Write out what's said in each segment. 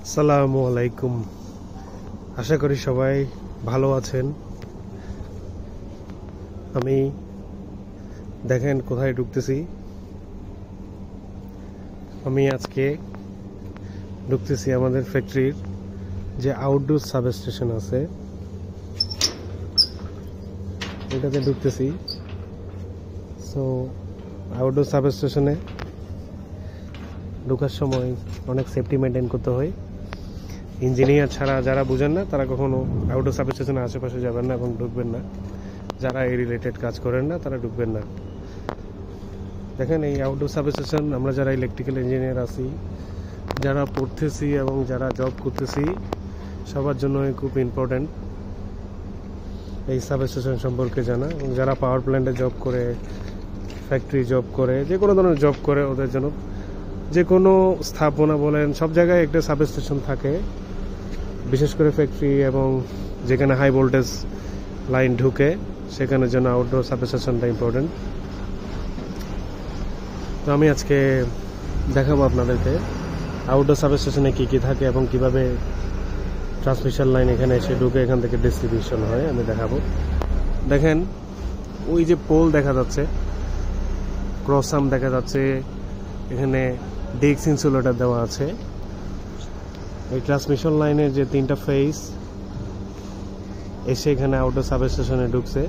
আসসালামু আলাইকুম। আশা করি সবাই ভালো আছেন। আমি দেখেন কোথায় ঢুকতেছি। আমি আজকে ঢুকতেছি আমাদের ফ্যাক্টরির যে আউটডোর সাবস্টেশন আছে এটাতে ঢুকতেছি। সো আউটডোর সাবস্টেশনে ঢোকার সময় অনেক সেফটি মেনটেন করতে হয়। ইঞ্জিনিয়ার ছাড়া যারা বুঝেন না তারা কখনো আউটডোর সাবস্টেশনের আশেপাশে যাবেন না এবং ঢুকবেন না। যারা এই রিলেটেড কাজ করেন না তারা ঢুকবেন না। দেখেন এই আউটডোর সাবস্টেশন আমরা যারা ইলেকট্রিক্যাল ইঞ্জিনিয়ার আছি, যারা পড়তেছি এবং যারা জব করতেছি সবার জন্য খুব ইম্পর্ট্যান্ট এই সাবস্টেশন সম্পর্কে জানা। এবং যারা পাওয়ার প্ল্যান্টে জব করে, ফ্যাক্টরি জব করে, যে কোনো ধরনের জব করে ওদের জন্য যে কোনো স্থাপনা বলেন সব জায়গায় একটা সাবস্টেশন থাকে। বিশেষ করে ফ্যাক্টরি এবং যেখানে হাই ভোল্টেজ লাইন ঢুকে সেখানের জন্য আউটডোর সাবস্টেশনটা ইম্পর্টেন্ট। তো আমি আজকে দেখাবো আপনাদেরকে আউটডোর সাবস্টেশনে কী কী থাকে এবং কিভাবে ট্রান্সমিশন লাইন এখানে এসে ঢুকে এখান থেকে ডিস্ট্রিবিউশন হয় আমি দেখাবো। দেখেন ওই যে পোল দেখা যাচ্ছে, ক্রস আর্ম দেখা যাচ্ছে, এখানে ডিস্ক ইনসুলেটর দেওয়া আছে। এই ট্রান্সমিশন লাইনের যে তিনটা ফেজ এসে এখানে আউটডোর সাবস্টেশনে ঢুকছে।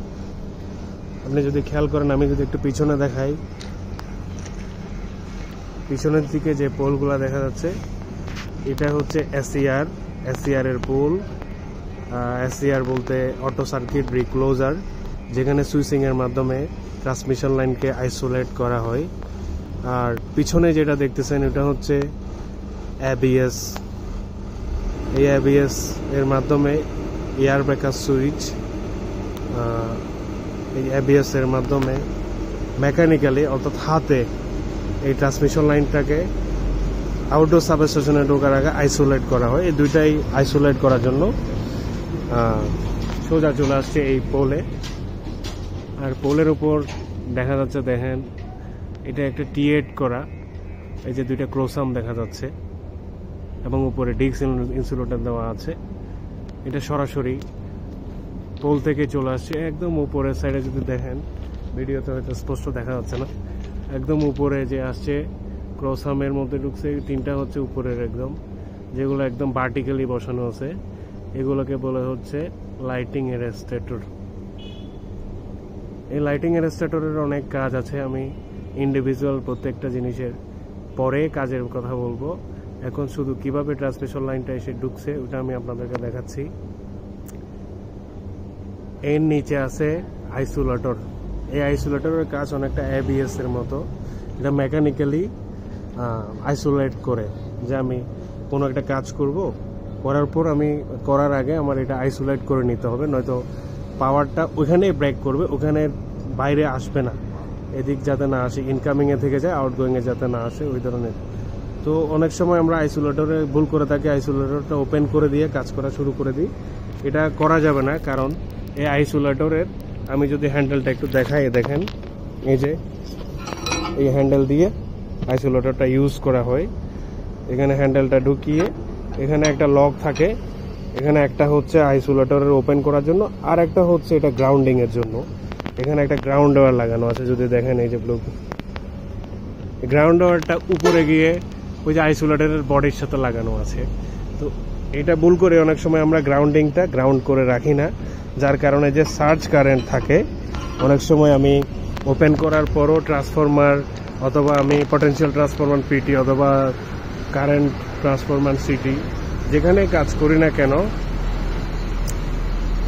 আপনি যদি খেয়াল করেন, আমি যদি একটু পিছনে দেখাই, পিছনের দিকে যে পোলগুলো দেখা যাচ্ছে এটা হচ্ছে এসিআর এর পোল। এসিআর বলতে অটো সার্কিট রিক্লোজার, যেখানে সুইচিং এর মাধ্যমে ট্রান্সমিশন লাইনকে আইসোলেট করা হয়। আর পিছনে যেটা দেখতেছেন এটা হচ্ছে এবিএস। এই এবিএস এর মাধ্যমে এয়ার ব্রেকার সুইচ, এই এবিএস এর মাধ্যমে মেকানিক্যালি অর্থাৎ হাতে এই ট্রান্সমিশন লাইনটাকে আউটডোর সাবস্টেশনে ঢোকার আগে আইসোলেট করা হয়। এই দুইটাই আইসোলেট করার জন্য সোজা চলে আসছে এই পোলে। আর পোলের উপর দেখা যাচ্ছে, দেখেন এটা একটা টিএড করা, এই যে দুইটা ক্রোসাম দেখা যাচ্ছে এবং উপরে ডিস্ক ইনসুলেটর দেওয়া আছে। এটা সরাসরি পোল থেকে চলে আসছে একদম উপরের সাইডে। যদি দেখেন ভিডিওতে হয়তো স্পষ্ট দেখা যাচ্ছে না, একদম উপরে যে আসছে ক্রোসামের মধ্যে ঢুকছে। তিনটা হচ্ছে উপরের একদম, যেগুলো একদম ভার্টিক্যালি বসানো আছে, এগুলোকে বলে হচ্ছে লাইটিং অ্যারেস্টেটর। এই লাইটিং অ্যারেস্টেটরের অনেক কাজ আছে, আমি ইন্ডিভিজুয়াল প্রত্যেকটা জিনিসের পরে কাজের কথা বলবো। এখন শুধু কিভাবে ট্রান্সমিশন লাইনটা এসে ঢুকছে ওটা আমি আপনাদেরকে দেখাচ্ছি। এর নিচে আছে আইসোলেটর। এই আইসোলেটরের কাজ অনেকটা এবিএস এর মতো, এটা মেকানিক্যালি আইসোলেট করে যে আমি কোনো একটা কাজ করব, করার পর আমি করার আগে আমার এটা আইসোলেট করে নিতে হবে, নয়তো পাওয়ারটা ওখানেই ব্রেক করবে, ওখানে বাইরে আসবে না, এদিক যাতে না আসে, ইনকামিংয়ে থেকে যায় আউটগোয়িংয়ে যাতে না আসে ওই ধরনের। তো অনেক সময় আমরা আইসোলেটরে ভুল করে থাকি, আইসোলেটরটা ওপেন করে দিয়ে কাজ করা শুরু করে দিই। এটা করা যাবে না, কারণ এই আইসোলেটরের আমি যদি হ্যান্ডেলটা একটু দেখাই, দেখেন এই যে এই হ্যান্ডেল দিয়ে আইসোলেটরটা ইউজ করা হয়। এখানে হ্যান্ডেলটা ঢুকিয়ে এখানে একটা লক থাকে, এখানে একটা হচ্ছে আইসোলেটরের ওপেন করার জন্য, আর একটা হচ্ছে এটা গ্রাউন্ডিং এর জন্য। এখানে একটা গ্রাউন্ড ওয়্যার লাগানো আছে, যদি দেখেন এই যে ব্লু গ্রাউন্ড ওয়্যারটা উপরে গিয়ে ওই যে আইসোলেটরের বডির সাথে লাগানো আছে। তো এটা ভুল করে অনেক সময় আমরা গ্রাউন্ডিংটা গ্রাউন্ড করে রাখি না, যার কারণে যে সার্জ কারেন্ট থাকে, অনেক সময় আমি ওপেন করার পরও ট্রান্সফরমার অথবা আমি পটেনশিয়াল ট্রান্সফরমার পিটি অথবা কারেন্ট ট্রান্সফরমার সিটি যেখানে কাজ করি না কেন,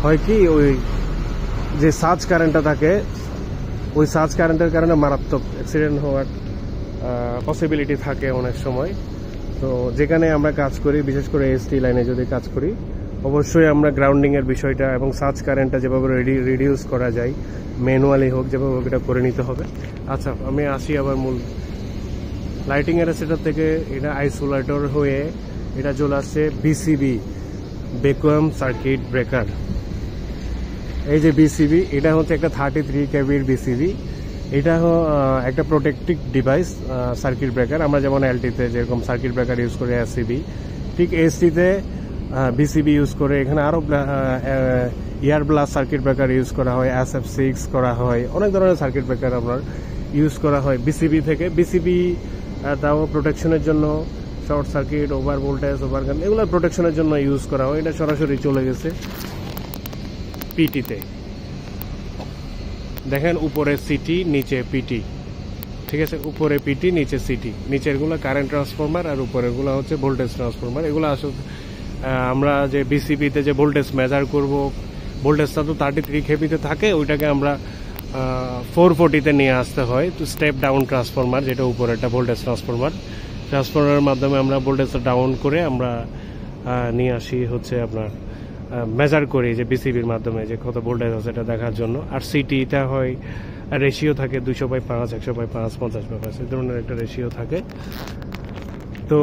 হয় কি ওই যে সার্জ কারেন্টটা থাকে, ওই সার্জ কারেন্টের কারণে মারাত্মক অ্যাক্সিডেন্ট হওয়ার পসিবিলিটি থাকে অনেক সময়। তো যেখানে আমরা কাজ করি, বিশেষ করে এসটি লাইনে যদি কাজ করি, অবশ্যই আমরা গ্রাউন্ডিংয়ের বিষয়টা এবং সার্জ কারেন্টটা যেভাবে রিডিউস করা যায়, ম্যানুয়ালি হোক যেভাবে হোক, এটা করে নিতে হবে। আচ্ছা, আমি আসি আবার মূল লাইটিং অ্যারেস্টেটর থেকে। এটা আইসোলেটর হয়ে এটা চলে আসছে বিসিবি, ভ্যাকুয়াম সার্কিট ব্রেকার। এই যে বিসিবি, এটা হচ্ছে একটা 33 কেভির বিসিবি। এটা একটা প্রোটেক্টিভ ডিভাইস সার্কিট ব্রেকার। আমরা যেমন এলটিতে যেরকম সার্কিট ব্রেকার ইউজ করি এসসিবি, ঠিক এসটিতে বিসিবি ইউজ করে, এখানে আরও air blast circuit breaker use করা হয়, SF6 করা হয়, অনেক ধরনের সার্কিট ব্রেকার আপনার ইউজ করা হয় বিসিবি থেকে। বিসিবি তাও প্রোটেকশনের জন্য, short circuit, over voltage, over current, এগুলো প্রোটেকশনের জন্য ইউজ করা হয়। এটা সরাসরি চলে গেছে পিটিতে। দেখেন উপরে সিটি, নিচে পিটি, ঠিক আছে, উপরে পিটি, নিচে সিটি। নিচেরগুলো কারেন্ট ট্রান্সফরমার আর উপরেরগুলো হচ্ছে ভোল্টেজ ট্রান্সফরমার। এগুলো আসলে আমরা যে বিসিবিতে যে ভোল্টেজ মেজার করব, ভোল্টেজটা তো 33 কেভিতে থাকে, ওইটাকে আমরা 440-তে নিয়ে আসতে হয়। তো স্টেপ ডাউন ট্রান্সফরমার, যেটা উপরে একটা ভোল্টেজ ট্রান্সফরমারের মাধ্যমে আমরা ভোল্টেজটা ডাউন করে আমরা নিয়ে আসি হচ্ছে আপনার মেজার করি যে বিসিবির মাধ্যমে যে কত ভোল্টেজ আছে এটা দেখার জন্য। আর সিটিটা হয় রেশিও থাকে 200/5, 100/5, 50/5, এই ধরনের একটা রেশিও থাকে। তো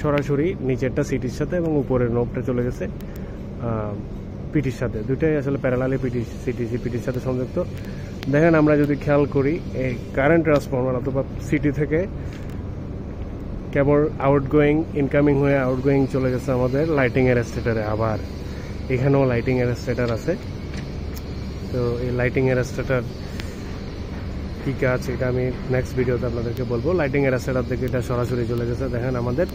সরাসরি নিচেরটা সিটির সাথে এবং উপরের নোবটা চলে গেছে পিটির সাথে। দুইটাই আসলে প্যারালালি পিটির সাথে সংযুক্ত। দেখেন আমরা যদি খেয়াল করি, এই কারেন্ট ট্রান্সফরমার অথবা সিটি থেকে কেবল আউটগোয়িং, ইনকামিং হয়ে আউটগোয়িং চলে গেছে আমাদের লাইটিং অ্যারেস্টেটারে। আবার এখানেও লাইটিং অ্যারেস্টেটার আছে। তো এই লাইটিং অ্যারেস্টেটার কী কাজ এটা আমি নেক্সট ভিডিওতে আপনাদেরকে বলবো। লাইটিং অ্যারেস্টেটার থেকে এটা সরাসরি চলে গেছে দেখেন আমাদের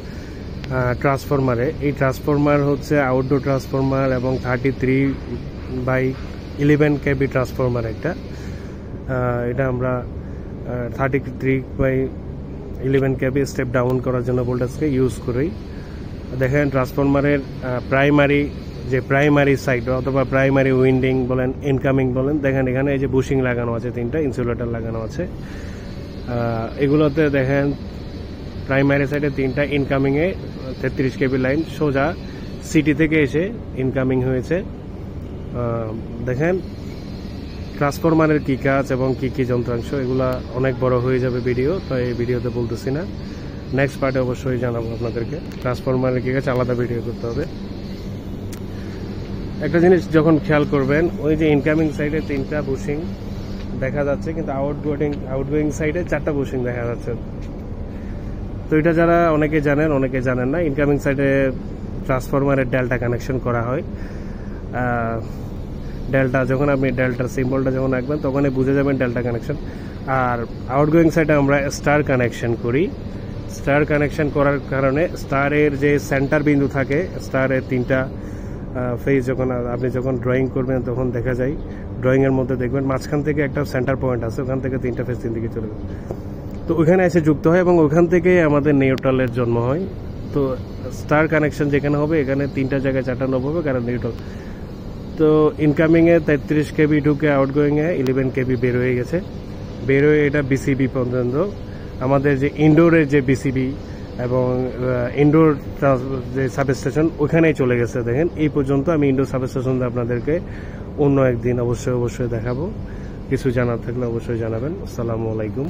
ট্রান্সফরমারে। এই ট্রান্সফরমার হচ্ছে আউটডোর ট্রান্সফরমার এবং 33/11 কেবি ট্রান্সফরমার একটা। এটা আমরা 33/11 কেবি স্টেপ ডাউন করার জন্য ভোল্টেজকে ইউজ করি। দেখেন ট্রান্সফরমারের প্রাইমারি সাইড অথবা প্রাইমারি উইন্ডিং বলেন, ইনকামিং বলেন, দেখেন এখানে এই যে বুশিং লাগানো আছে, 3টা ইনসুলেটর লাগানো আছে। এগুলোতে দেখেন প্রাইমারি সাইডে 3টা, ইনকামিংয়ে 33 কেবি লাইন সোজা সিটি থেকে এসে ইনকামিং হয়েছে। দেখেন ট্রান্সফরমারের কী কাজ এবং কী কী যন্ত্রাংশ, এগুলা অনেক বড় হয়ে যাবে ভিডিও, তাই এই ভিডিওতে বলতেছি না। নেক্সট পার্টে অবশ্যই জানাবো আপনাদেরকে। ট্রান্সফরমারের কী কাজ আলাদা ভিডিও করতে হবে। একটা জিনিস যখন খেয়াল করবেন, ওই যে ইনকামিং সাইডে 3টা বুশিং দেখা যাচ্ছে, কিন্তু আউটগোয়িং সাইডে 4টা বুশিং দেখা যাচ্ছে। তো এটা যারা অনেকে জানেন, অনেকে জানেন না, ইনকামিং সাইডে ট্রান্সফরমারের ডেল্টা কানেকশন করা হয়। ডেল্টা যখন আপনি ডেল্টার সিম্বলটা যখন আঁকবেন তখনই বুঝে যাবেন ডেল্টা কানেকশন। আর আউটগোয়িং সাইডে আমরা স্টার কানেকশন করি। স্টার কানেকশন করার কারণে স্টারের যে সেন্টার বিন্দু থাকে, স্টারের 3টা ফেজ যখন ড্রয়িং করবেন তখন দেখা যায়, ড্রয়িংয়ের মধ্যে দেখবেন মাঝখান থেকে একটা সেন্টার পয়েন্ট আছে, ওখান থেকে 3টা ফেজ 3 দিকে চলে যায়। তো ওইখানে এসে যুক্ত হয় এবং ওখান থেকে আমাদের নিউট্রালের জন্ম হয়। তো স্টার কানেকশন যেখানে হবে, এখানে 3টা জায়গায় 4টা নোব হবে, কারণ নিউট্রাল। তো ইনকামিংয়ে 33 কেবি ঢুকে আউটগোয়িংয়ে 11 কেবি বের হয়ে গেছে। বের হয়ে এটা বিসিবি পর্যন্ত, আমাদের যে ইনডোরের যে বিসিবি এবং ইনডোর যে সাবস্টেশন ওখানেই চলে গেছে। দেখেন এই পর্যন্ত। আমি ইনডোর সাবস্টেশন আপনাদেরকে অন্য একদিন অবশ্যই দেখাবো। কিছু জানার থাকলে অবশ্যই জানাবেন। আসসালামু আলাইকুম।